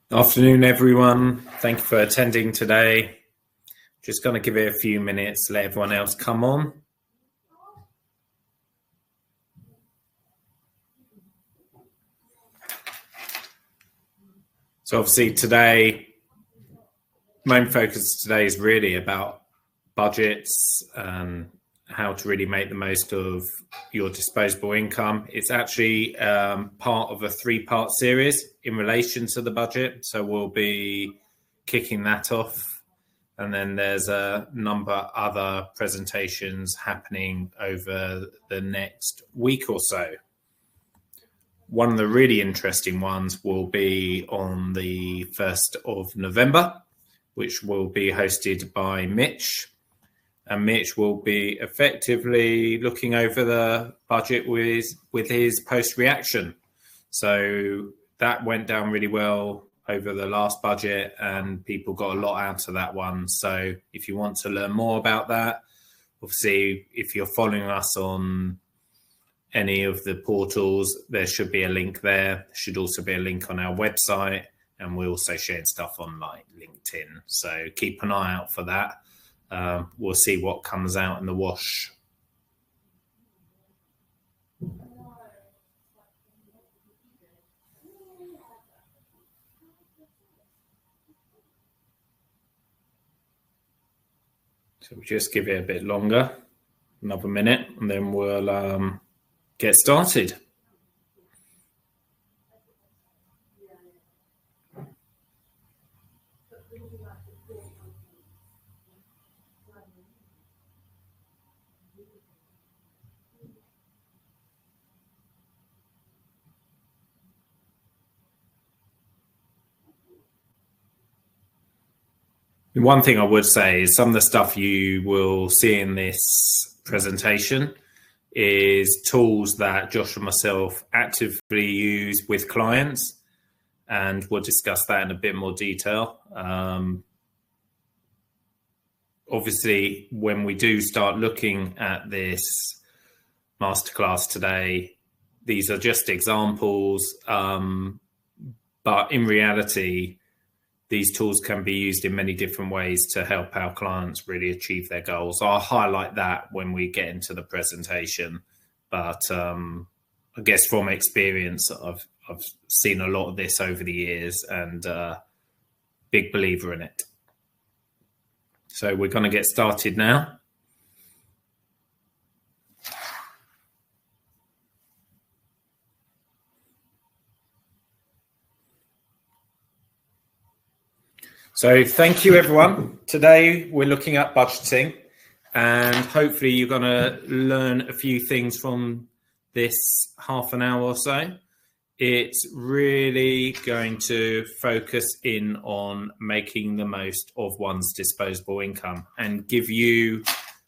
Afternoon, everyone. Thank you for attending today. Just going to give it a few minutes, let everyone else come on. So obviously today, main focus today is really about budgets and how to really make the most of your disposable income. It's actually part of a 3-part series in relation to the budget. So we'll be kicking that off. And then there's a number of other presentations happening over the next week or so. One of the really interesting ones will be on the 1st of November, which will be hosted by Mitch. And Mitch will be effectively looking over the budget with his post-reaction. So that went down really well over the last budget and people got a lot out of that one. So if you want to learn more about that, obviously, if you're following us on any of the portals, there should be a link there. There should also be a link on our website, and we also shared stuff on like LinkedIn. So keep an eye out for that. We'll see what comes out in the wash. So we'll just give it a bit longer, another minute, and then we'll get started. One thing I would say is some of the stuff you will see in this presentation is tools that Josh and myself actively use with clients, and we'll discuss that in a bit more detail. Obviously, when we do start looking at this masterclass today, these are just examples, but in reality, these tools can be used in many different ways to help our clients really achieve their goals. I'll highlight that when we get into the presentation. But I guess from experience, I've seen a lot of this over the years and big believer in it. So we're going to get started now. So thank you, everyone. Today, we're looking at budgeting, and hopefully you're going to learn a few things from this half an hour or so. It's really going to focus in on making the most of one's disposable income and give you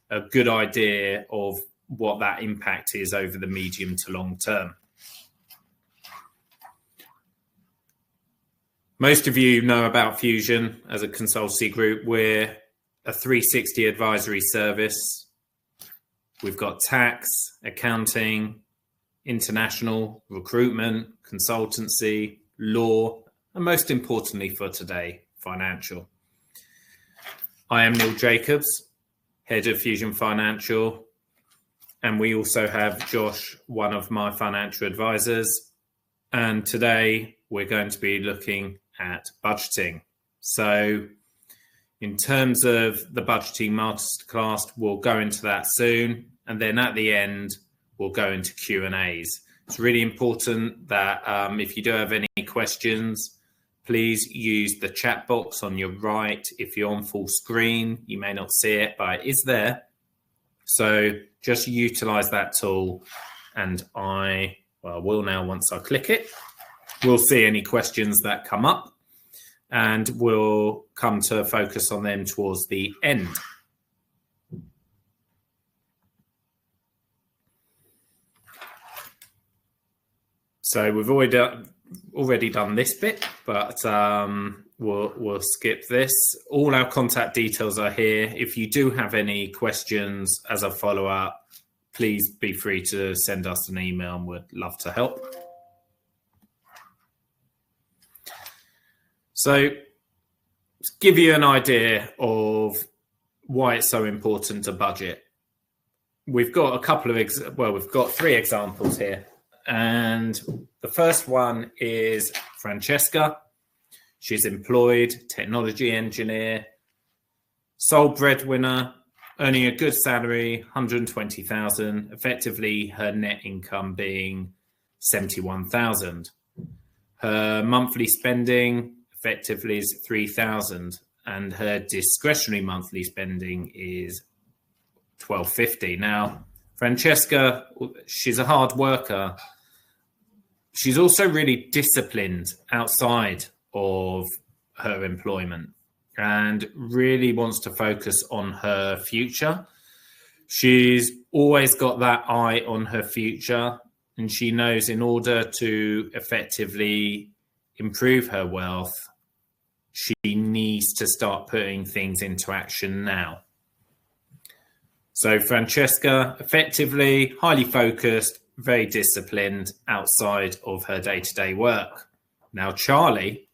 a good idea of what that impact is over the medium to long term. Most of you know about Fusion as a consultancy group. We're a 360 advisory service. We've got tax, accounting, international, recruitment, consultancy, law, and most importantly for today, financial. I am Neil Jacobs, head of Fusion Financial, and we also have Josh, one of my financial advisors. And today we're going to be looking at budgeting. So in terms of the budgeting masterclass, we'll go into that soon. And then at the end, we'll go into Q&As. It's really important that if you do have any questions, please use the chat box on your right. If you're on full screen, you may not see it, but it is there. So just utilize that tool. And I will now, once I click it, we'll see any questions that come up and we'll come to focus on them towards the end. So we've already done this bit, but we'll skip this. All our contact details are here. If you do have any questions as a follow-up, please be free to send us an email and we'd love to help. So to give you an idea of why it's so important to budget, we've got a couple of, we've got 3 examples here. And the first one is Francesca. She's employed, technology engineer, sole breadwinner, earning a good salary, 120,000, effectively her net income being 71,000. Her monthly spending effectively is 3,000, and her discretionary monthly spending is 1,250. Now, Francesca, she's a hard worker. She's also really disciplined outside of her employment and really wants to focus on her future. She's always got that eye on her future, and she knows in order to effectively improve her wealth, she needs to start putting things into action now. So Francesca, effectively, highly focused, very disciplined outside of her day-to-day work. Now, Charlie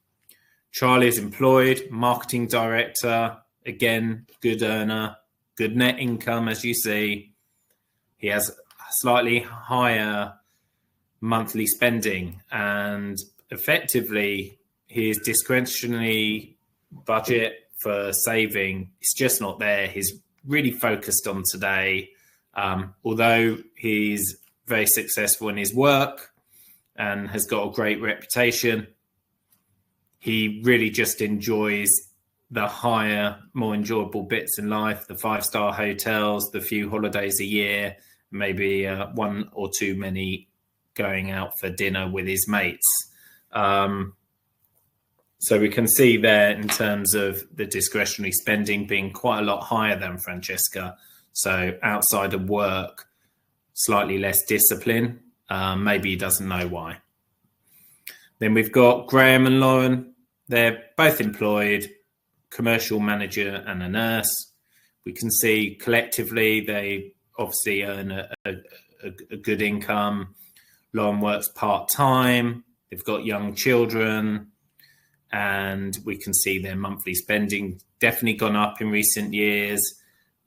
is employed, marketing director, again, good earner, good net income, as you see. He has slightly higher monthly spending, and effectively his discretionary budget for saving is just not there. He's really focused on today. Although he's very successful in his work and has got a great reputation, he really just enjoys the higher, more enjoyable bits in life, the 5-star hotels, the few holidays a year, maybe 1 or 2 many going out for dinner with his mates. So we can see there in terms of the discretionary spending being quite a lot higher than Francesca. So outside of work, slightly less discipline. Maybe he doesn't know why. Then we've got Graham and Lauren. They're both employed, commercial manager and a nurse. We can see collectively they obviously earn a good income. Lauren works part-time. They've got young children. And we can see their monthly spending definitely gone up in recent years.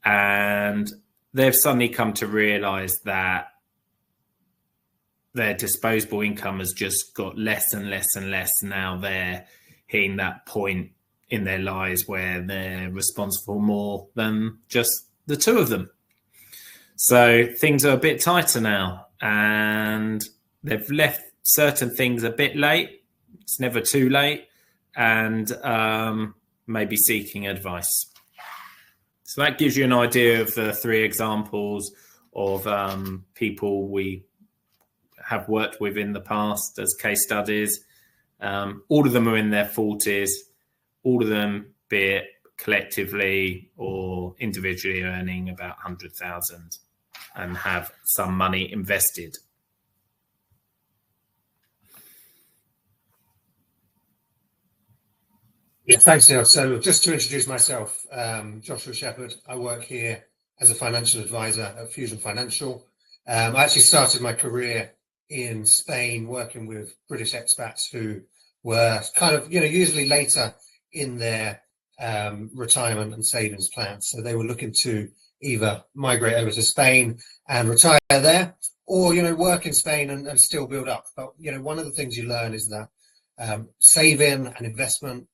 And they've suddenly come to realize that their disposable income has just got less and less and less. Now they're hitting that point in their lives where they're responsible more than just the 2 of them. So things are a bit tighter now, and they've left certain things a bit late. It's never too late. And maybe seeking advice. So that gives you an idea of the 3 examples of people we have worked with in the past as case studies. All of them are in their 40s, all of them, be it collectively or individually, earning about 100,000 and have some money invested. Yeah, thanks, Neil. So just to introduce myself, Joshua Shepherd. I work here as a financial advisor at Fusion Financial. I actually started my career in Spain working with British expats who were kind of, usually later in their retirement and savings plans. So they were looking to either migrate over to Spain and retire there, or, work in Spain and still build up. But, one of the things you learn is that saving and investment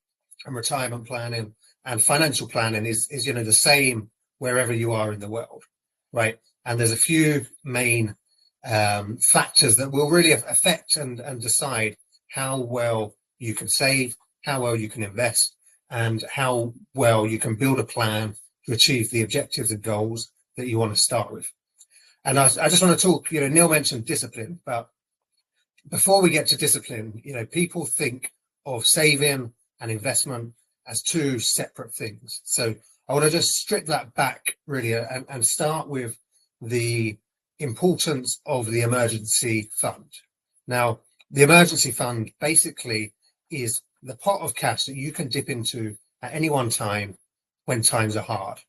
and retirement planning and financial planning is the same wherever you are in the world, right? And there's a few main factors that will really affect and decide how well you can save, how well you can invest, and how well you can build a plan to achieve the objectives and goals that you want to start with. And I just want to talk, Neil mentioned discipline, but before we get to discipline, people think of saving and investment as 2 separate things. So I want to just strip that back really and start with the importance of the emergency fund. Now, the emergency fund basically is the pot of cash that you can dip into at any one time when times are hard,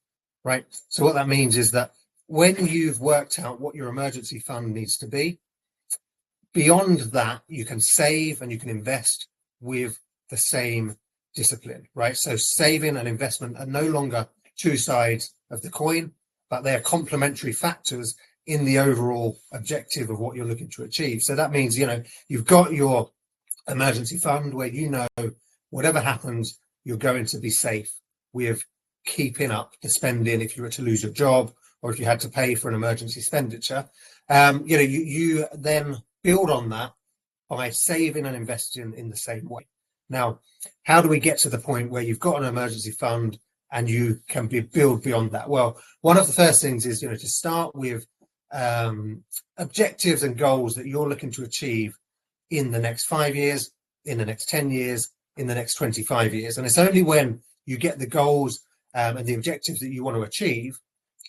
right? So what that means is that when you've worked out what your emergency fund needs to be, beyond that, you can save and you can invest with the same discipline, right? So saving and investment are no longer two sides of the coin, but they are complementary factors in the overall objective of what you're looking to achieve. So that means, you've got your emergency fund where whatever happens, you're going to be safe with keeping up the spending if you were to lose your job or if you had to pay for an emergency expenditure. You then build on that by saving and investing in the same way. Now, how do we get to the point where you've got an emergency fund and you can build beyond that? Well, one of the first things is, to start with objectives and goals that you're looking to achieve in the next 5 years, in the next 10 years, in the next 25 years. And it's only when you get the goals and the objectives that you want to achieve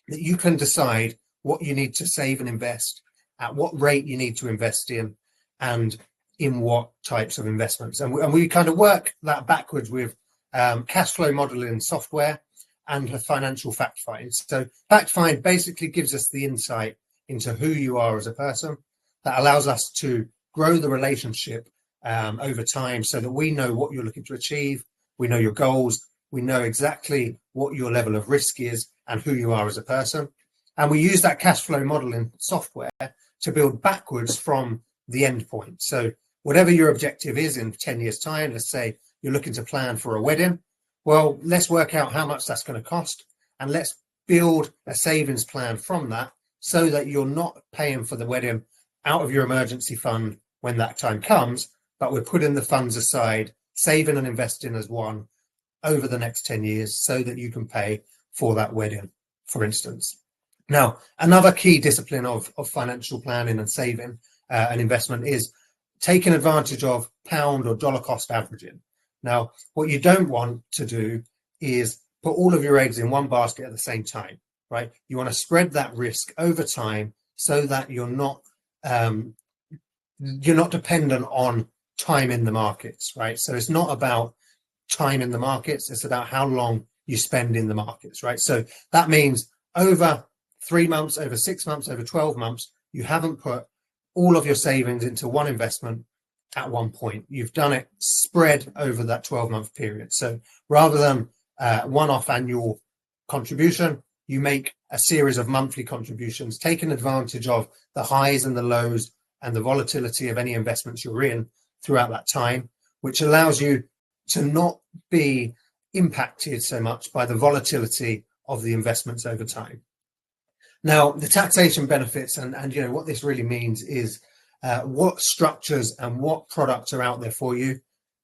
that you can decide what you need to save and invest, at what rate you need to invest in, and in what types of investments. And we kind of work that backwards with cash flow modeling software and a financial fact find. So fact find basically gives us the insight into who you are as a person. That allows us to grow the relationship over time so that we know what you're looking to achieve, we know your goals, we know exactly what your level of risk is and who you are as a person. And we use that cash flow modeling software to build backwards from the end point. So whatever your objective is in 10 years' time, let's say you're looking to plan for a wedding, well, let's work out how much that's going to cost and let's build a savings plan from that so that you're not paying for the wedding out of your emergency fund when that time comes, but we're putting the funds aside, saving and investing as one over the next 10 years so that you can pay for that wedding, for instance. Now, another key discipline of financial planning and saving and investment is taking advantage of pound or dollar cost averaging. Now, what you don't want to do is put all of your eggs in one basket at the same time, right? You want to spread that risk over time so that you're not dependent on time in the markets, right? So it's not about time in the markets, it's about how long you spend in the markets, right? So that means over 3 months, over 6 months, over 12 months, you haven't put all of your savings into one investment at one point. You've done it spread over that 12-month period. So rather than one-off annual contribution, you make a series of monthly contributions, taking advantage of the highs and the lows and the volatility of any investments you're in throughout that time, which allows you to not be impacted so much by the volatility of the investments over time. Now, the taxation benefits and what this really means is what structures and what products are out there for you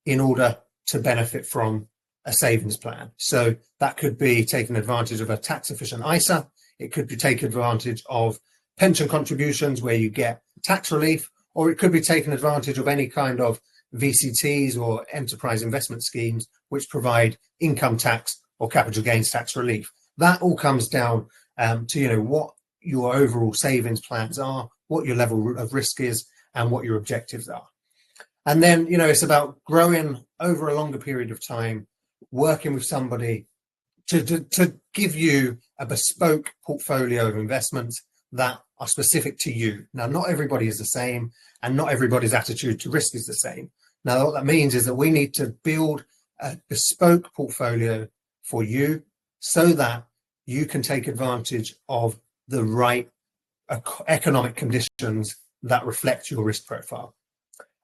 in order to benefit from a savings plan. So that could be taking advantage of a tax efficient ISA. It could be taking advantage of pension contributions where you get tax relief, or it could be taking advantage of any kind of VCTs or enterprise investment schemes which provide income tax or capital gains tax relief. That all comes down to what your overall savings plans are, what your level of risk is, and what your objectives are. And then it's about growing over a longer period of time, working with somebody to give you a bespoke portfolio of investments that are specific to you. Now, not everybody is the same, and not everybody's attitude to risk is the same. Now, what that means is that we need to build a bespoke portfolio for you so that you can take advantage of the right economic conditions that reflect your risk profile.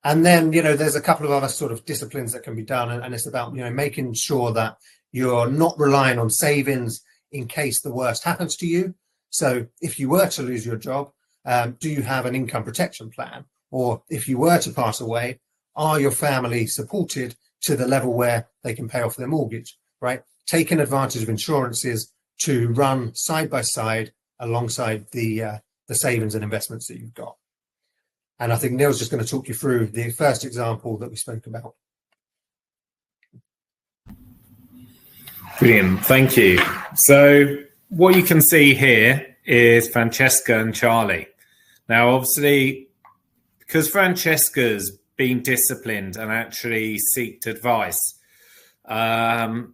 And then, there's a couple of other sort of disciplines that can be done, and it's about, making sure that you're not relying on savings in case the worst happens to you. So if you were to lose your job, do you have an income protection plan? Or if you were to pass away, are your family supported to the level where they can pay off their mortgage, right? Taking advantage of insurances to run side by side alongside the savings and investments that you've got. And I think Neil's just going to talk you through the first example that we spoke about. Brilliant, thank you. So what you can see here is Francesca and Charlie. Now, obviously, because Francesca's been disciplined and actually sought advice, her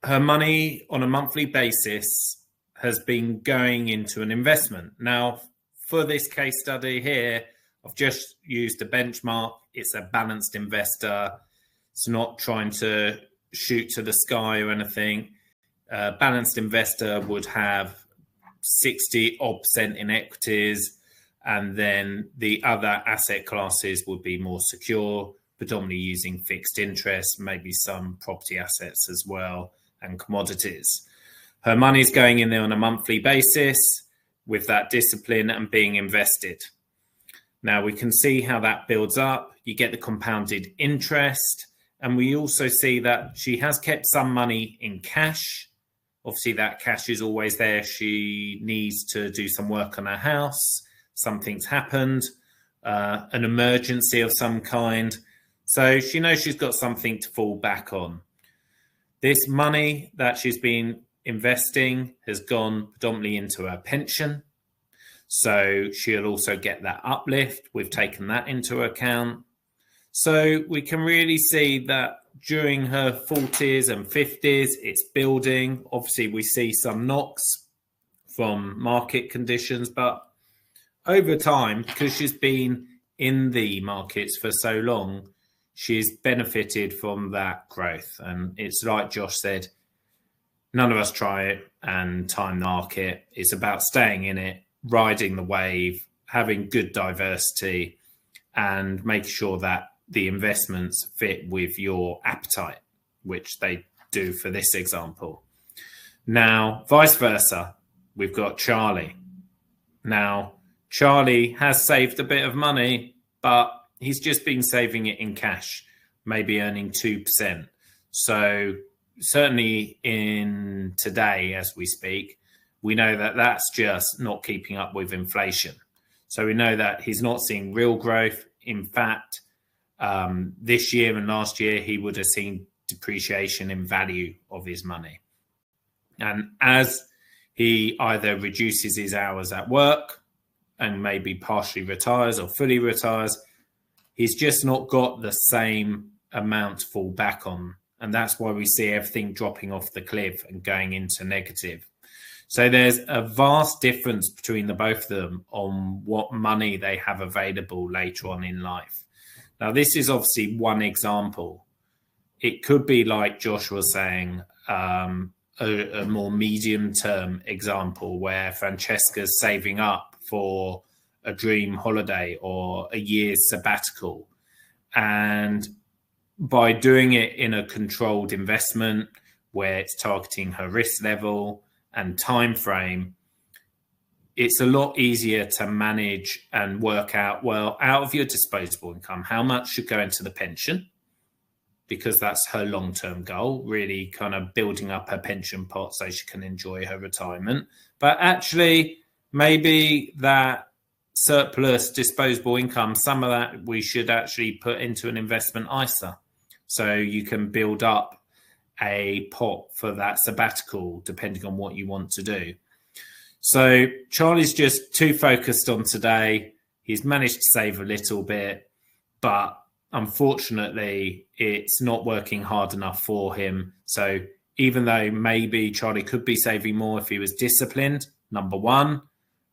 money on a monthly basis has been going into an investment. Now, for this case study here, I've just used a benchmark. It's a balanced investor. It's not trying to shoot to the sky or anything. A balanced investor would have 60% in equities, and then the other asset classes would be more secure, predominantly using fixed interest, maybe some property assets as well, and commodities. Her money's going in there on a monthly basis with that discipline and being invested. Now we can see how that builds up. You get the compounded interest, and we also see that she has kept some money in cash. Obviously, that cash is always there. She needs to do some work on her house. Something's happened, an emergency of some kind. So she knows she's got something to fall back on. This money that she's been investing has gone predominantly into her pension. So she'll also get that uplift. We've taken that into account. So we can really see that during her 40s and 50s, it's building. Obviously, we see some knocks from market conditions, but over time, because she's been in the markets for so long, she's benefited from that growth. And it's like Josh said, none of us try it and time the market. It's about staying in it, riding the wave, having good diversity, and making sure that the investments fit with your appetite, which they do for this example. Now, vice versa, we've got Charlie. Now, Charlie has saved a bit of money, but he's just been saving it in cash, maybe earning 2%. So certainly in today, as we speak, we know that that's just not keeping up with inflation. So we know that he's not seeing real growth. In fact, this year and last year, he would have seen depreciation in value of his money. And as he either reduces his hours at work and maybe partially retires or fully retires, he's just not got the same amount to fall back on. And that's why we see everything dropping off the cliff and going into negative. So there's a vast difference between the both of them on what money they have available later on in life. Now, this is obviously one example. It could be, like Josh was saying, a more medium-term example where Francesca's saving up for a dream holiday or a year's sabbatical. And by doing it in a controlled investment where it's targeting her risk level and time frame, it's a lot easier to manage and work out, well, out of your disposable income, how much should go into the pension, because that's her long-term goal, really kind of building up her pension pot so she can enjoy her retirement. But actually, maybe that surplus disposable income, some of that we should actually put into an investment ISA. So you can build up a pot for that sabbatical, depending on what you want to do. So Charlie's just too focused on today. He's managed to save a little bit, but unfortunately, it's not working hard enough for him. So even though maybe Charlie could be saving more if he was disciplined, number one.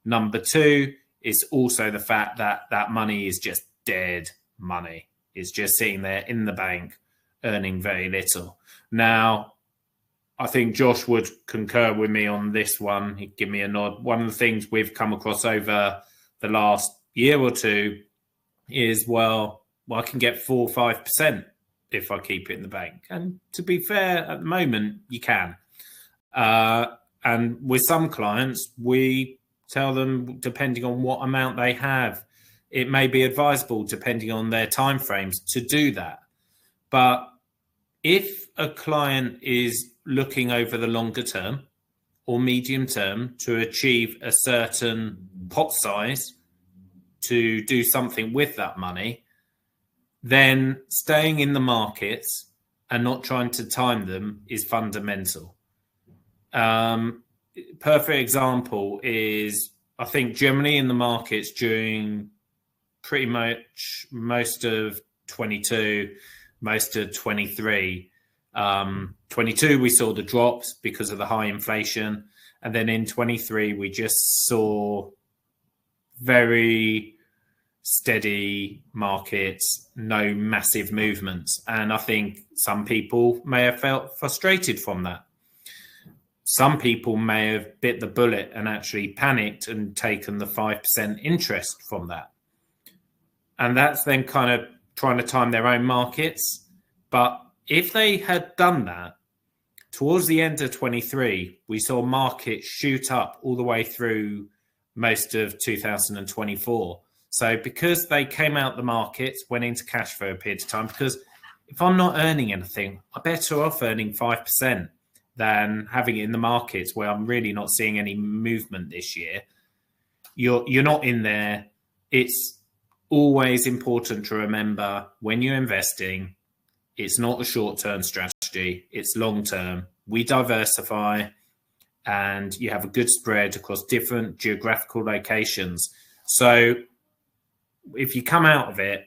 Number two is also the fact that that money is just dead money. It's just sitting there in the bank, earning very little. Now, I think Josh would concur with me on this one. He'd give me a nod. One of the things we've come across over the last year or two is, well, I can get 4 or 5% if I keep it in the bank. And to be fair, at the moment, you can. And with some clients, we tell them, depending on what amount they have, it may be advisable, depending on their timeframes, to do that. But if a client is looking over the longer term or medium term to achieve a certain pot size to do something with that money, then staying in the markets and not trying to time them is fundamental. Perfect example is, I think, generally in the markets during pretty much most of 22, most of 23. 22, we saw the drops because of the high inflation. And then in 23, we just saw very steady markets, no massive movements. And I think some people may have felt frustrated from that. Some people may have bit the bullet and actually panicked and taken the 5% interest from that. And that's then kind of trying to time their own markets. But if they had done that, towards the end of 23, we saw markets shoot up all the way through most of 2024. So because they came out the markets, went into cash for a period of time, because if I'm not earning anything, I'm better off earning 5% than having it in the markets where I'm really not seeing any movement this year. You're not in there. It's always important to remember when you're investing, it's not a short-term strategy, it's long-term. We diversify and you have a good spread across different geographical locations. So if you come out of it,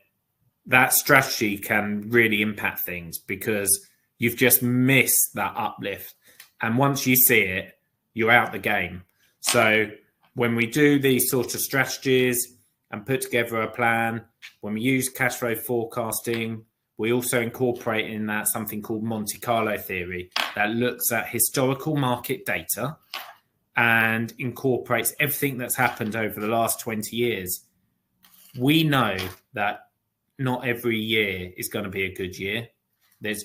that strategy can really impact things because you've just missed that uplift. And once you see it, you're out the game. So when we do these sort of strategies and put together a plan, when we use cash flow forecasting, we also incorporate in that something called Monte Carlo theory that looks at historical market data and incorporates everything that's happened over the last 20 years. We know that not every year is going to be a good year. There's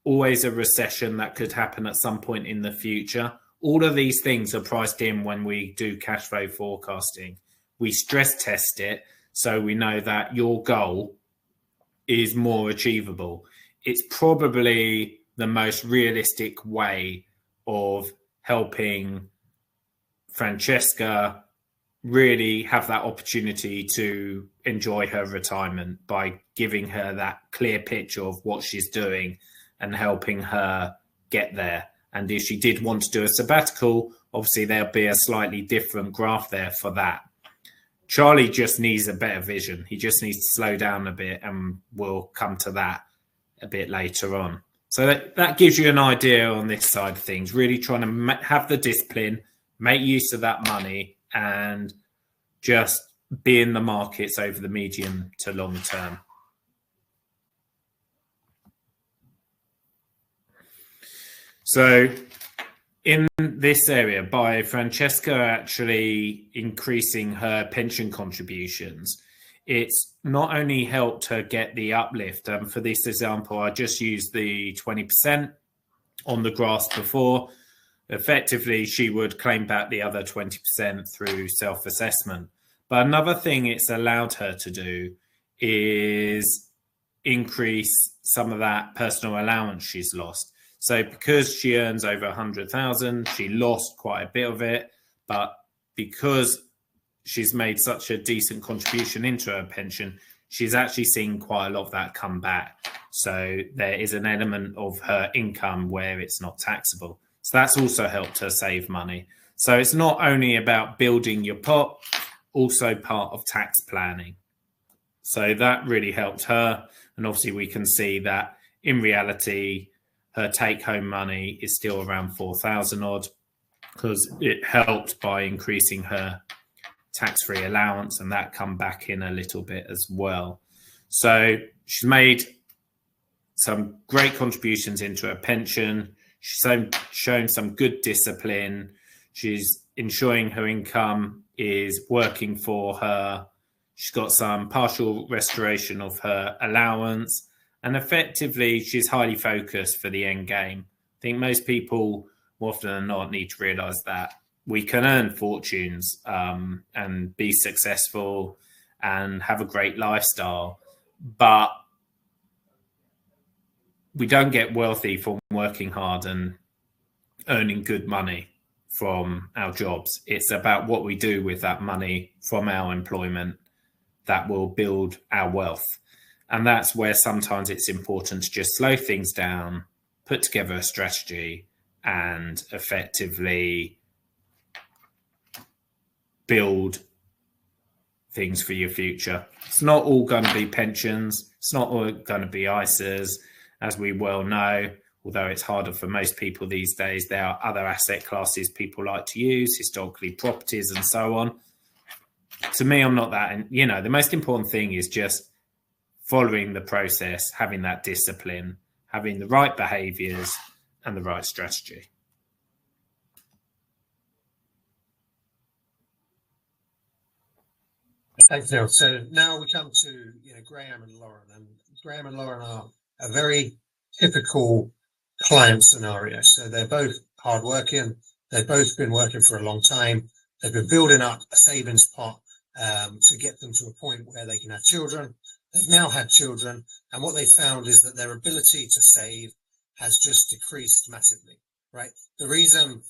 always a recession that could happen at some point in the future. All of these things are priced in when we do cash flow forecasting. We stress test it so we know that your goal is more achievable. It's probably the most realistic way of helping Francesca really have that opportunity to enjoy her retirement by giving her that clear picture of what she's doing and helping her get there. And if she did want to do a sabbatical, obviously there'll be a slightly different graph there for that. Charlie just needs a better vision. He just needs to slow down a bit, and we'll come to that a bit later on. So that gives you an idea on this side of things, really trying to have the discipline, make use of that money, and just be in the markets over the medium to long term. So in this area, by Francesca actually increasing her pension contributions, it's not only helped her get the uplift. For this example, I just used the 20% on the graphs before. Effectively, she would claim back the other 20% through self-assessment. But another thing it's allowed her to do is increase some of that personal allowance she's lost. So because she earns over 100,000, she lost quite a bit of it. But because she's made such a decent contribution into her pension, she's actually seen quite a lot of that come back. So there is an element of her income where it's not taxable. So that's also helped her save money. So it's not only about building your pot, also part of tax planning. So that really helped her. And obviously we can see that in reality, her take-home money is still around 4,000 odd because it helped by increasing her tax-free allowance, and that come back in a little bit as well. So she's made some great contributions into her pension. She's shown some good discipline. She's ensuring her income is working for her. She's got some partial restoration of her allowance. And effectively, she's highly focused for the end game. I think most people, more often than not, need to realise that we can earn fortunes and be successful and have a great lifestyle. But we don't get wealthy from working hard and earning good money from our jobs. It's about what we do with that money from our employment that will build our wealth. And that's where sometimes it's important to just slow things down, put together a strategy, and effectively build things for your future. It's not all going to be pensions. It's not all going to be ISAs, as we well know, although it's harder for most people these days. There are other asset classes people like to use, historically properties and so on. to me, I'm not that. And, the most important thing is just following the process, having that discipline, having the right behaviors and the right strategy. Thanks, Neil. So now we come to Graham and Lauren, and Graham and Lauren are a very typical client scenario. So they're both hardworking. They've both been working for a long time. They've been building up a savings pot to get them to a point where they can have children. They've now had children, and what they found is that their ability to save has just decreased massively. Right. The reason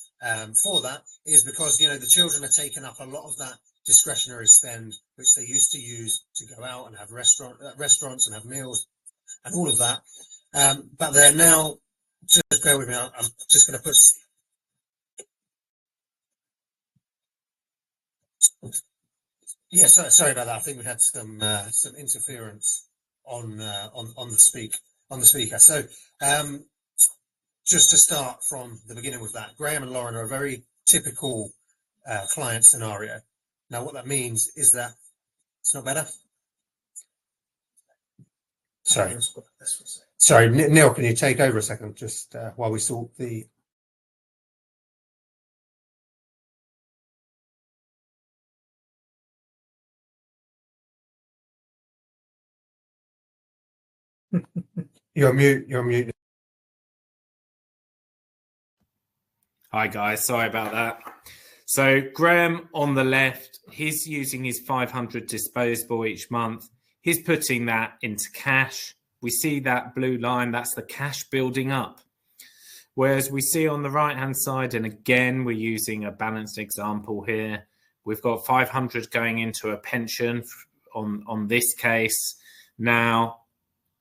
for that is because the children are taking up a lot of that discretionary spend, which they used to use to go out and have restaurants and have meals and all of that. But they're now, just bear with me, I'm just going to put. Yeah, sorry about that. I think we had some interference on the speaker. So just to start from the beginning with that, Graham and Lauren are a very typical client scenario. Now, what that means is that it's not better. Sorry, Neil, can you take over a second just while we sort the. You're on mute. Hi guys, sorry about that. So Graham on the left, he's using his 500 disposable each month. He's putting that into cash. We see that blue line, that's the cash building up. Whereas we see on the right-hand side, and again, we're using a balanced example here, we've got 500 going into a pension on this case. Now,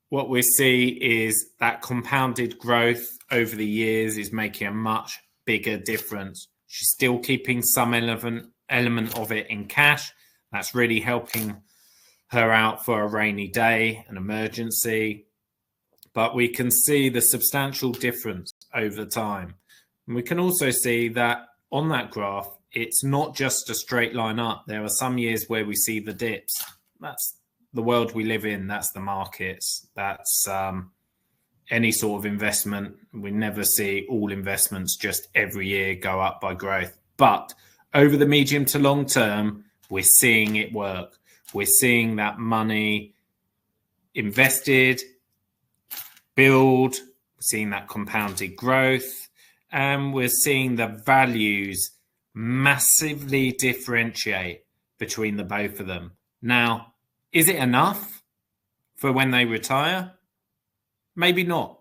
what we see is that compounded growth over the years is making a much bigger difference. She's still keeping some element of it in cash. That's really helping her out for a rainy day, an emergency. But we can see the substantial difference over time. And we can also see that on that graph, it's not just a straight line up. There are some years where we see the dips. That's the world we live in. That's the markets. That's any sort of investment. We never see all investments just every year go up by growth. But over the medium to long term, we're seeing it work. We're seeing that money invested, build, we're seeing that compounded growth, and we're seeing the values massively differentiate between the both of them. Now, is it enough for when they retire? Maybe not.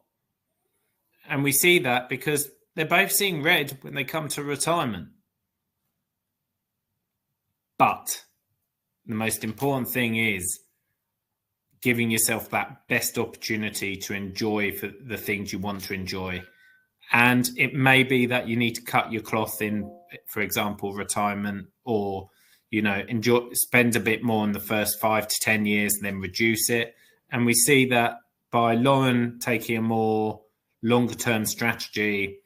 And we see that because they're both seeing red when they come to retirement. But the most important thing is giving yourself that best opportunity to enjoy for the things you want to enjoy. And it may be that you need to cut your cloth in, for example, retirement, or, spend a bit more in the first 5 to 10 years and then reduce it. And we see that by Lauren taking a more longer term strategy,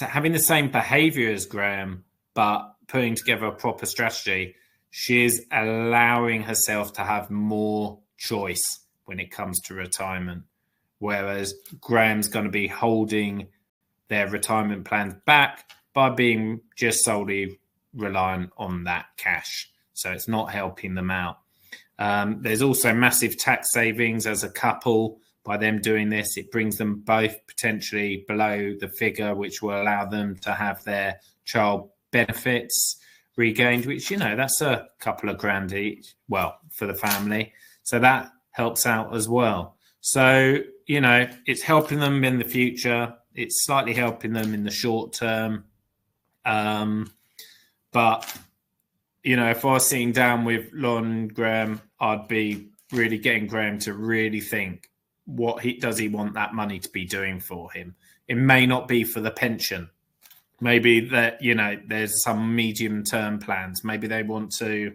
having the same behavior as Graham, but putting together a proper strategy, she's allowing herself to have more choice when it comes to retirement. Whereas Graham's going to be holding their retirement plans back by being just solely reliant on that cash. So it's not helping them out. There's also massive tax savings as a couple. By them doing this, it brings them both potentially below the figure, which will allow them to have their child benefits regained, which, that's a couple of grand each, well, for the family. So that helps out as well. So, it's helping them in the future. It's slightly helping them in the short term. But, if I was sitting down with Lauren and Graham, I'd be really getting Graham to really think, what does he want that money to be doing for him? It may not be for the pension. Maybe that, there's some medium-term plans. Maybe they want to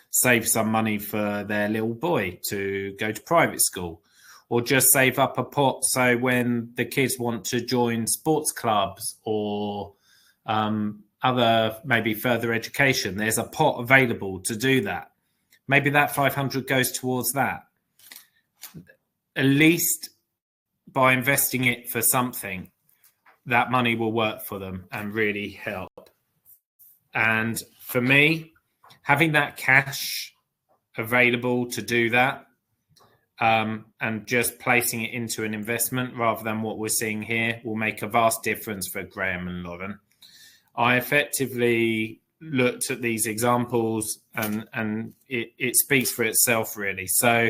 save some money for their little boy to go to private school, or just save up a pot so when the kids want to join sports clubs or other maybe further education. There's a pot available to do that. Maybe that 500 goes towards that. At least by investing it for something, that money will work for them and really help. And for me, having that cash available to do that, and just placing it into an investment rather than what we're seeing here will make a vast difference for Graham and Lauren. I effectively looked at these examples and it speaks for itself, really. So,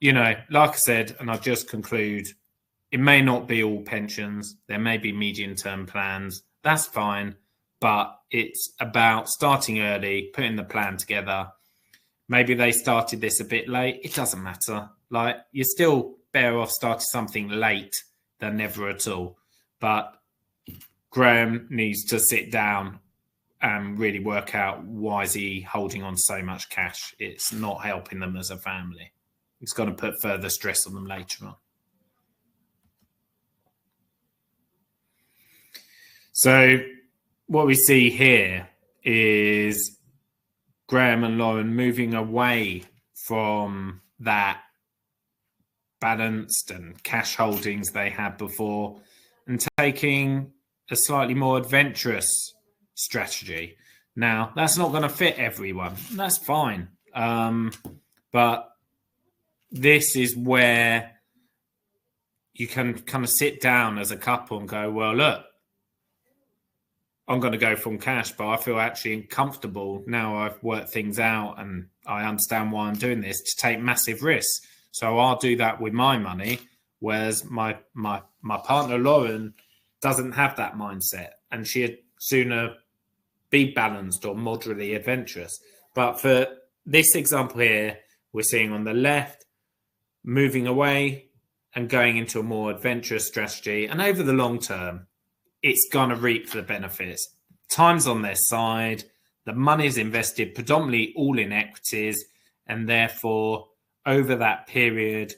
like I said, and I'll just conclude, it may not be all pensions. There may be medium-term plans. That's fine. But it's about starting early, putting the plan together. Maybe they started this a bit late. It doesn't matter. Like, you're still better off starting something late than never at all. But Graham needs to sit down and really work out why is he holding on so much cash. It's not helping them as a family. It's going to put further stress on them later on. So what we see here is Graham and Lauren moving away from that balanced and cash holdings they had before and taking a slightly more adventurous strategy. Now, that's not going to fit everyone. That's fine. But this is where you can kind of sit down as a couple and go, well, look, I'm going to go from cash, but I feel actually comfortable now I've worked things out and I understand why I'm doing this, to take massive risks. So I'll do that with my money, whereas my partner, Lauren, doesn't have that mindset, and she'd sooner be balanced or moderately adventurous. But for this example here, we're seeing on the left, moving away and going into a more adventurous strategy. And over the long term, it's going to reap the benefits. Time's on their side. The money is invested predominantly all in equities. And therefore, over that period,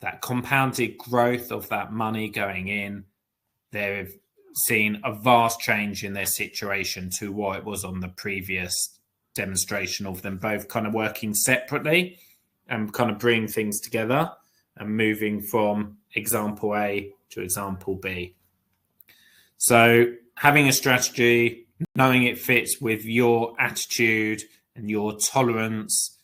that compounded growth of that money going in, they've seen a vast change in their situation to what it was on the previous demonstration of them both kind of working separately and kind of bringing things together and moving from example A to example B. So having a strategy, knowing it fits with your attitude and your tolerance,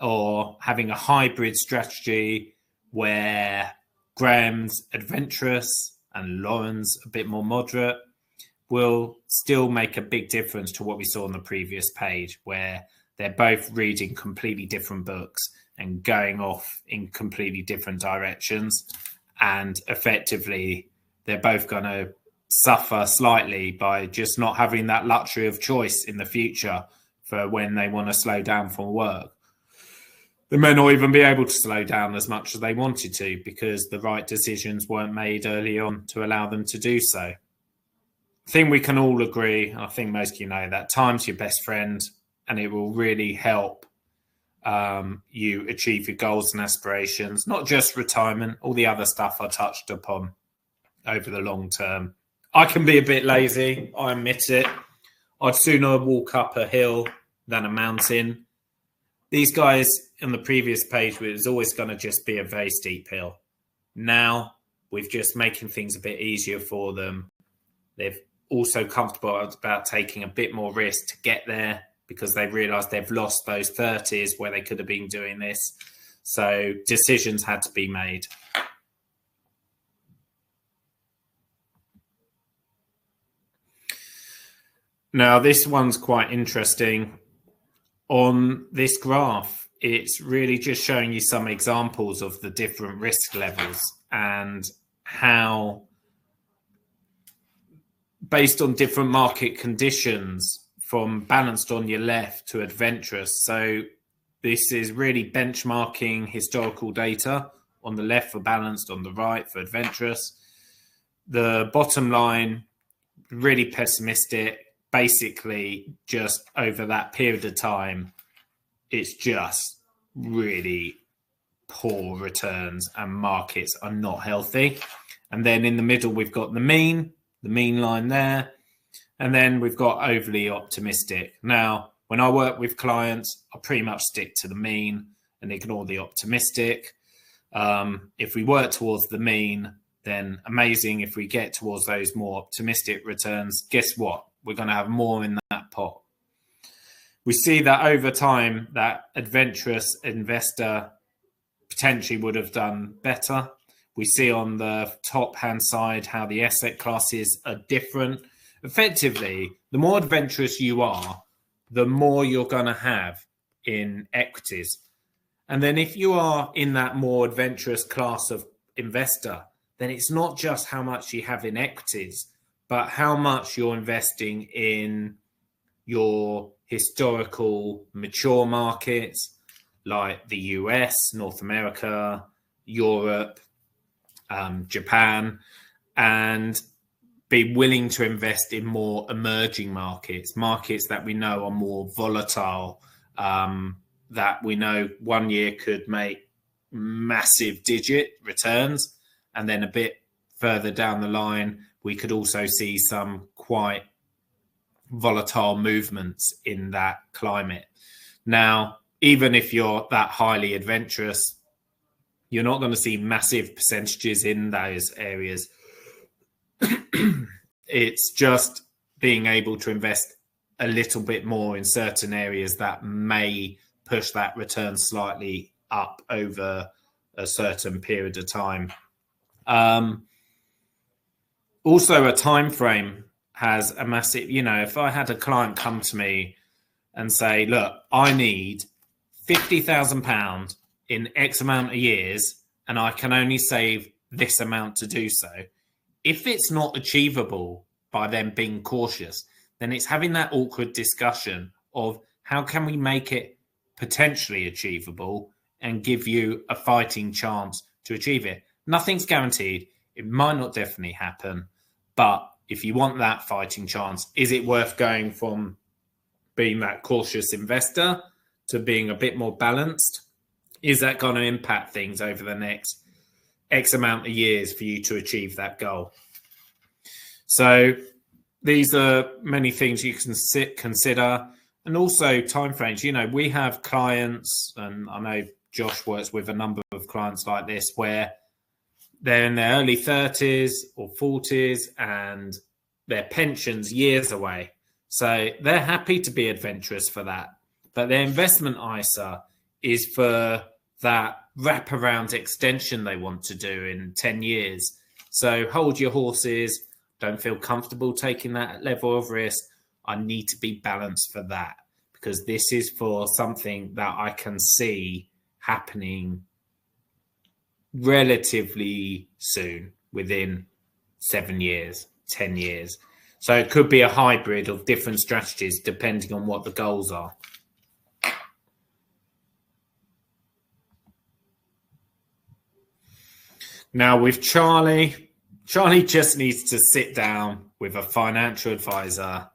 or having a hybrid strategy where Graham's adventurous and Lauren's a bit more moderate, will still make a big difference to what we saw on the previous page, where they're both reading completely different books and going off in completely different directions. And effectively, they're both going to suffer slightly by just not having that luxury of choice in the future for when they want to slow down from work. They may not even be able to slow down as much as they wanted to because the right decisions weren't made early on to allow them to do so. I think we can all agree, I think most of you know, that time's your best friend, and it will really help you achieve your goals and aspirations, not just retirement, all the other stuff I touched upon over the long term. I can be a bit lazy, I admit it. I'd sooner walk up a hill than a mountain. These guys on the previous page, it was always going to just be a very steep hill. Now, we're just making things a bit easier for them. They're also comfortable about taking a bit more risk to get there because they've realised they've lost those 30s where they could have been doing this. So decisions had to be made. Now, this one's quite interesting. On this graph, it's really just showing you some examples of the different risk levels and how, based on different market conditions, from balanced on your left to adventurous. So this is really benchmarking historical data on the left for balanced, on the right for adventurous. The bottom line, really pessimistic. Basically, just over that period of time, it's just really poor returns and markets are not healthy. And then in the middle, we've got the mean line there. And then we've got overly optimistic. Now, when I work with clients, I pretty much stick to the mean and ignore the optimistic. If we work towards the mean, then amazing. If we get towards those more optimistic returns, guess what? We're going to have more in that pot. We see that over time, that adventurous investor potentially would have done better. We see on the top hand side how the asset classes are different. Effectively, the more adventurous you are, the more you're going to have in equities. And then if you are in that more adventurous class of investor, then it's not just how much you have in equities, but how much you're investing in your historical mature markets like the US, North America, Europe, Japan, and be willing to invest in more emerging markets, markets that we know are more volatile, that we know 1 year could make massive digit returns. And then a bit further down the line, we could also see some quite volatile movements in that climate. Now, even if you're that highly adventurous, you're not going to see massive percentages in those areas. It's just being able to invest a little bit more in certain areas that may push that return slightly up over a certain period of time. Also, a time frame has a massive, if I had a client come to me and say, look, I need £50,000 in X amount of years, and I can only save this amount to do so. If it's not achievable by them being cautious, then it's having that awkward discussion of how can we make it potentially achievable and give you a fighting chance to achieve it. Nothing's guaranteed. It might not definitely happen, but if you want that fighting chance, is it worth going from being that cautious investor to being a bit more balanced? Is that going to impact things over the next X amount of years for you to achieve that goal? So these are many things you can consider. And also timeframes. We have clients, and I know Josh works with a number of clients like this, where they're in their early 30s or 40s and their pension's years away. So they're happy to be adventurous for that. But their investment ISA is for that wraparound extension they want to do in 10 years. So hold your horses. Don't feel comfortable taking that level of risk. I need to be balanced for that, because this is for something that I can see happening relatively soon, within 7 years, 10 years. So it could be a hybrid of different strategies depending on what the goals are. Now with Charlie just needs to sit down with a financial advisor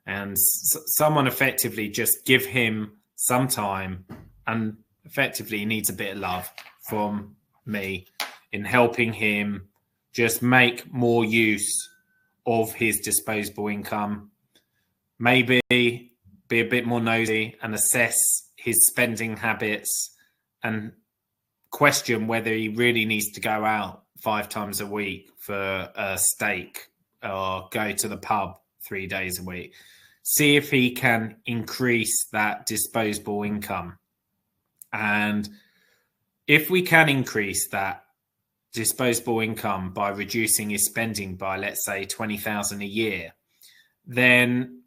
and someone effectively just give him some time, and effectively he needs a bit of love from me in helping him just make more use of his disposable income, maybe be a bit more nosy and assess his spending habits and question whether he really needs to go out 5 times a week for a steak or go to the pub 3 days a week. See if he can increase that disposable income. And if we can increase that disposable income by reducing his spending by, let's say, 20,000 a year, then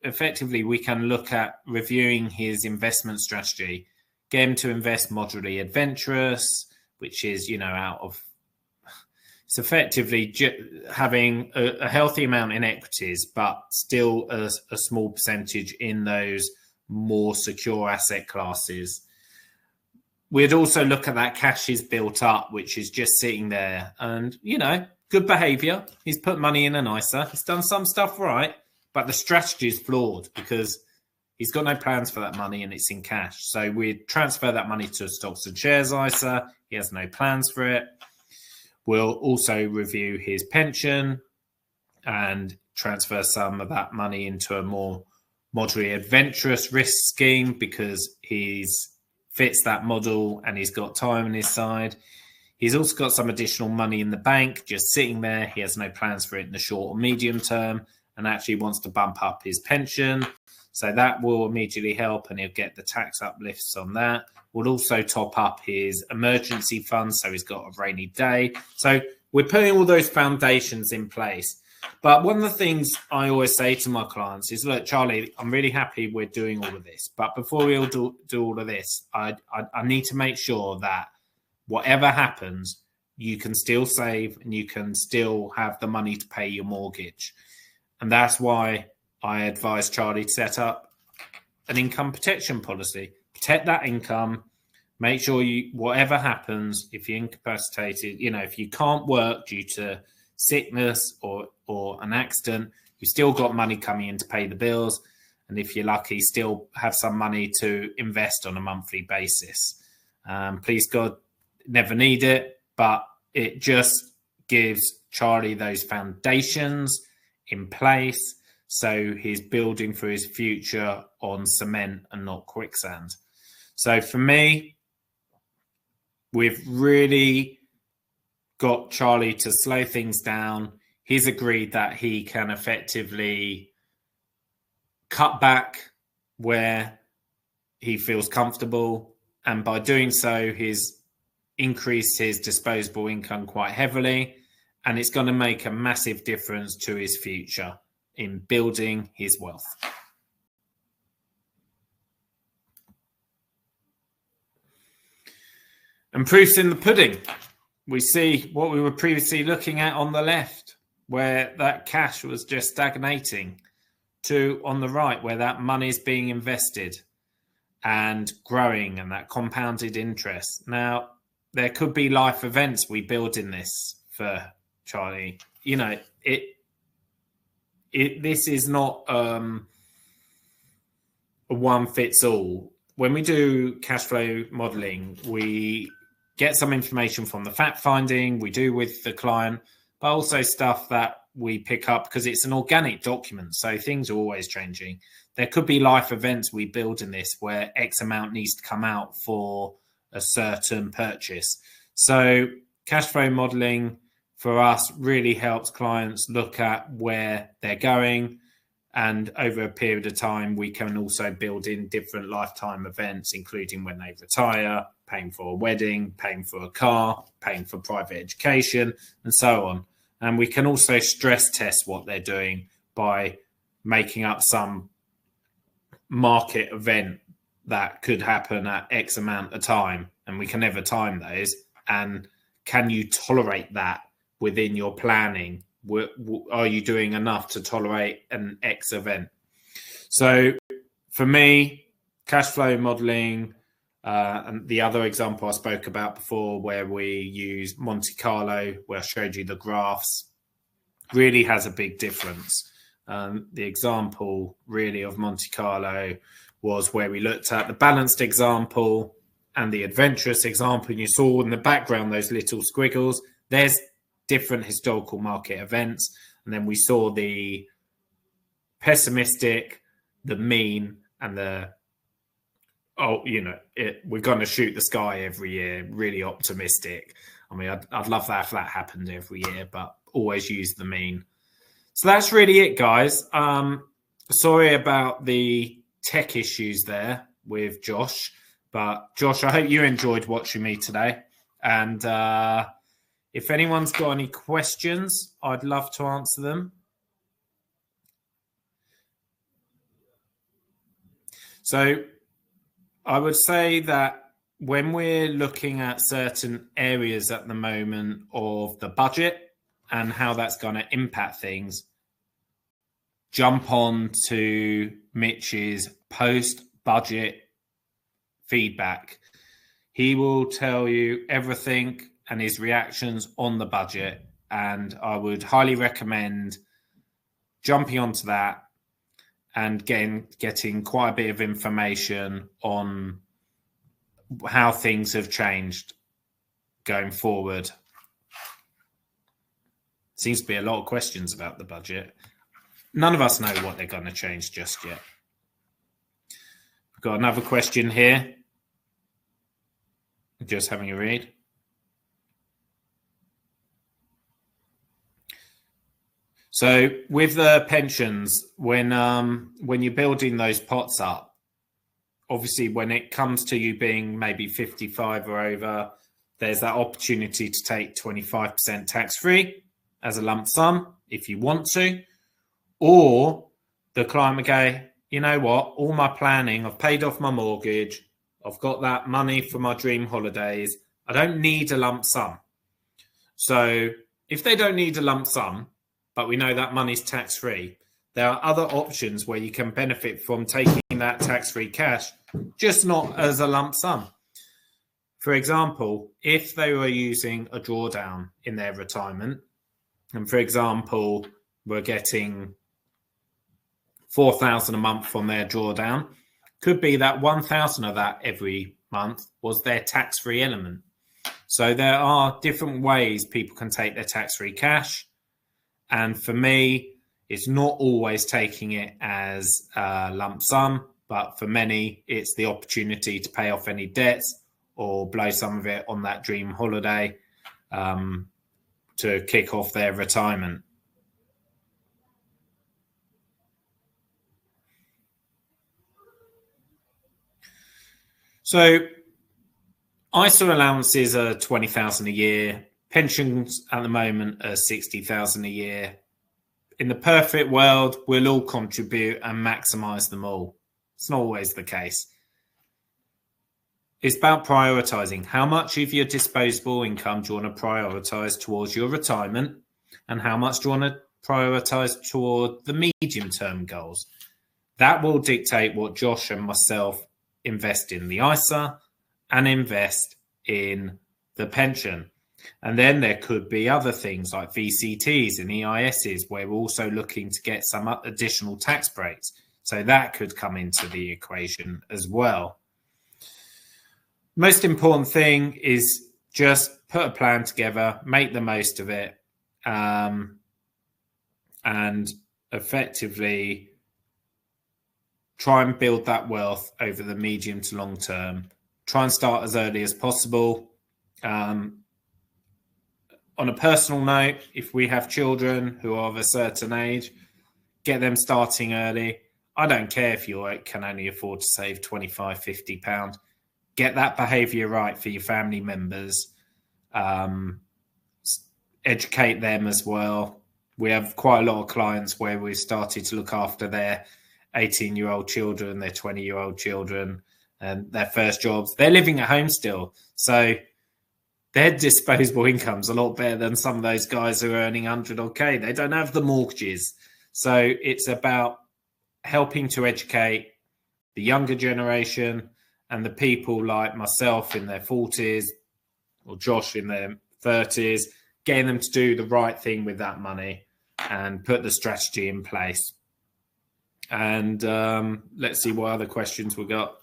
effectively we can look at reviewing his investment strategy, get him to invest moderately adventurous, which is, it's effectively having a healthy amount in equities, but still a small percentage in those more secure asset classes. We'd also look at that cash he's built up, which is just sitting there and, good behavior. He's put money in an ISA. He's done some stuff right, but the strategy is flawed because he's got no plans for that money and it's in cash. So we'd transfer that money to a stocks and shares ISA. He has no plans for it. We'll also review his pension and transfer some of that money into a more moderately adventurous risk scheme because he's fits that model and he's got time on his side. He's also got some additional money in the bank just sitting there. He has no plans for it in the short or medium term and actually wants to bump up his pension. So that will immediately help and he'll get the tax uplifts on that. We'll also top up his emergency fund so he's got a rainy day. So we're putting all those foundations in place. But one of the things I always say to my clients is, look, Charlie, I'm really happy we're doing all of this. But before we all do all of this, I need to make sure that whatever happens, you can still save and you can still have the money to pay your mortgage. And that's why I advise Charlie to set up an income protection policy. Protect that income. Make sure whatever happens, if you're incapacitated, if you can't work due to sickness or an accident, you've still got money coming in to pay the bills. And if you're lucky, still have some money to invest on a monthly basis. Please God, never need it, but it just gives Charlie those foundations in place so he's building for his future on cement and not quicksand. So for me, we've really got Charlie to slow things down. He's agreed that he can effectively cut back where he feels comfortable. And by doing so, he's increased his disposable income quite heavily. And it's going to make a massive difference to his future in building his wealth. And proof's in the pudding. We see what we were previously looking at on the left, where that cash was just stagnating, to on the right, where that money is being invested and growing and that compounded interest. Now, there could be life events we build in this for Charlie. This is not a one fits all. When we do cash flow modeling, we get some information from the fact finding we do with the client, but also stuff that we pick up because it's an organic document. So things are always changing. There could be life events we build in this where X amount needs to come out for a certain purchase. So cash flow modeling for us really helps clients look at where they're going. And over a period of time, we can also build in different lifetime events, including when they retire, paying for a wedding, paying for a car, paying for private education, and so on. And we can also stress test what they're doing by making up some market event that could happen at X amount of time. And we can never time those. And can you tolerate that within your planning? Are you doing enough to tolerate an X event? So for me, cash flow modeling, and the other example I spoke about before where we use Monte Carlo, where I showed you the graphs, really has a big difference. The example really of Monte Carlo was where we looked at the balanced example and the adventurous example. And you saw in the background those little squiggles. There's different historical market events. And then we saw the pessimistic, the mean, and we're going to shoot the sky every year, really optimistic. I mean, I'd love that if that happened every year, but always use the mean. So that's really it, guys. Sorry about the tech issues there with Josh, but Josh, I hope you enjoyed watching me today. And if anyone's got any questions, I'd love to answer them. So I would say that when we're looking at certain areas at the moment of the budget and how that's going to impact things, jump on to Mitch's post-budget feedback. He will tell you everything and his reactions on the budget. And I would highly recommend jumping onto that and getting quite a bit of information on how things have changed going forward. Seems to be a lot of questions about the budget. none of us know what they're going to change just yet. We've got another question here. Just having a read. So with the pensions, when you're building those pots up, obviously when it comes to you being maybe 55 or over, there's that opportunity to take 25% tax-free as a lump sum if you want to. Or the client would go, you know what, all my planning, I've paid off my mortgage, I've got that money for my dream holidays, I don't need a lump sum. So if they don't need a lump sum, but we know that money's tax-free, there are other options where you can benefit from taking that tax-free cash, just not as a lump sum. For example, if they were using a drawdown in their retirement, and for example, were getting 4,000 a month from their drawdown, could be that 1,000 of that every month was their tax-free element. So there are different ways people can take their tax-free cash. And for me, it's not always taking it as a lump sum, but for many, it's the opportunity to pay off any debts or blow some of it on that dream holiday to kick off their retirement. So ISA allowances are 20,000 a year. Pensions at the moment are 60,000 a year. In the perfect world, we'll all contribute and maximise them all. It's not always the case. It's about prioritising. How much of your disposable income do you want to prioritise towards your retirement, and how much do you want to prioritise toward the medium-term goals? That will dictate what Josh and myself invest in the ISA and invest in the pension. And then there could be other things like VCTs and EISs where we're also looking to get some additional tax breaks. So that could come into the equation as well. Most important thing is just put a plan together, make the most of it, and effectively try and build that wealth over the medium to long term. Try and start as early as possible. On a personal note, if we have children who are of a certain age, get them starting early. I don't care if you can only afford to save £25, £50. Get that behaviour right for your family members. Educate them as well. We have quite a lot of clients where we've started to look after their 18-year-old children, their 20-year-old children, and their first jobs. They're living at home still. So their disposable income's a lot better than some of those guys who are earning 100 or K. They don't have the mortgages. So it's about helping to educate the younger generation and the people like myself in their 40s or Josh in their 30s, getting them to do the right thing with that money and put the strategy in place. And let's see what other questions we got.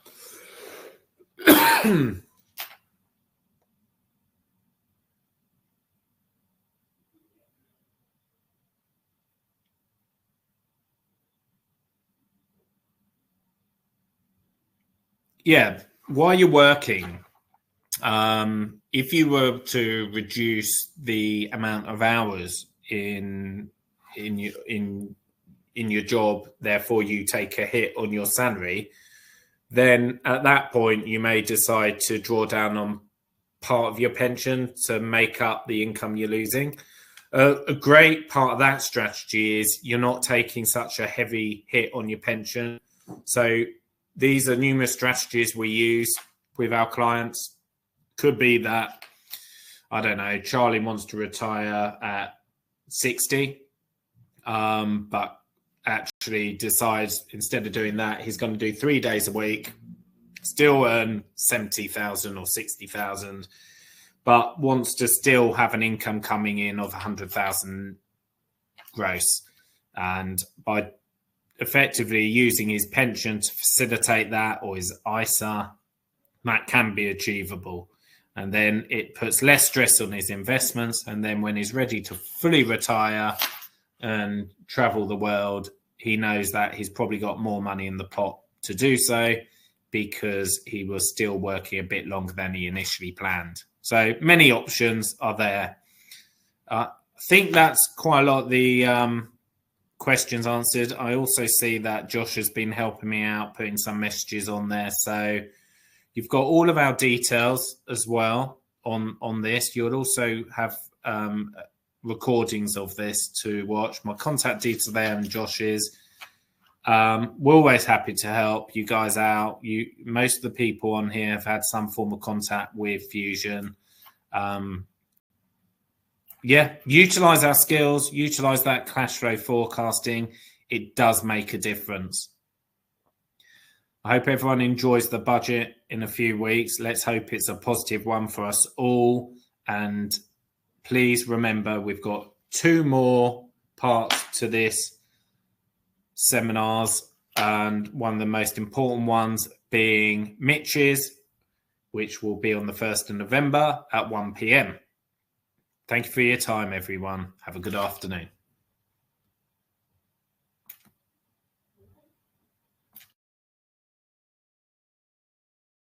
Yeah, while you're working, if you were to reduce the amount of hours in your job, therefore you take a hit on your salary, then at that point you may decide to draw down on part of your pension to make up the income you're losing. A great part of that strategy is you're not taking such a heavy hit on your pension. So these are numerous strategies we use with our clients. Could be that, I don't know, Charlie wants to retire at 60, but actually decides instead of doing that, he's going to do 3 days a week, still earn 70,000 or 60,000, but wants to still have an income coming in of 100,000 gross. And by effectively using his pension to facilitate that, or his ISA, that can be achievable. And then it puts less stress on his investments. And then when he's ready to fully retire and travel the world, he knows that he's probably got more money in the pot to do so because he was still working a bit longer than he initially planned. So many options are there. I think that's quite a lot of the questions answered. I also see that Josh has been helping me out, putting some messages on there. So you've got all of our details as well on this. You'll also have recordings of this to watch. My contact details there and Josh's. We're always happy to help you guys out. Most of the people on here have had some form of contact with Fusion. Utilize our skills, utilize that cash flow forecasting. It does make a difference. I hope everyone enjoys the budget in a few weeks. Let's hope it's a positive one for us all. And please remember, we've got 2 more parts to this seminars, and one of the most important ones being Mitch's, which will be on the 1st of November at 1 p.m. Thank you for your time, everyone. Have a good afternoon.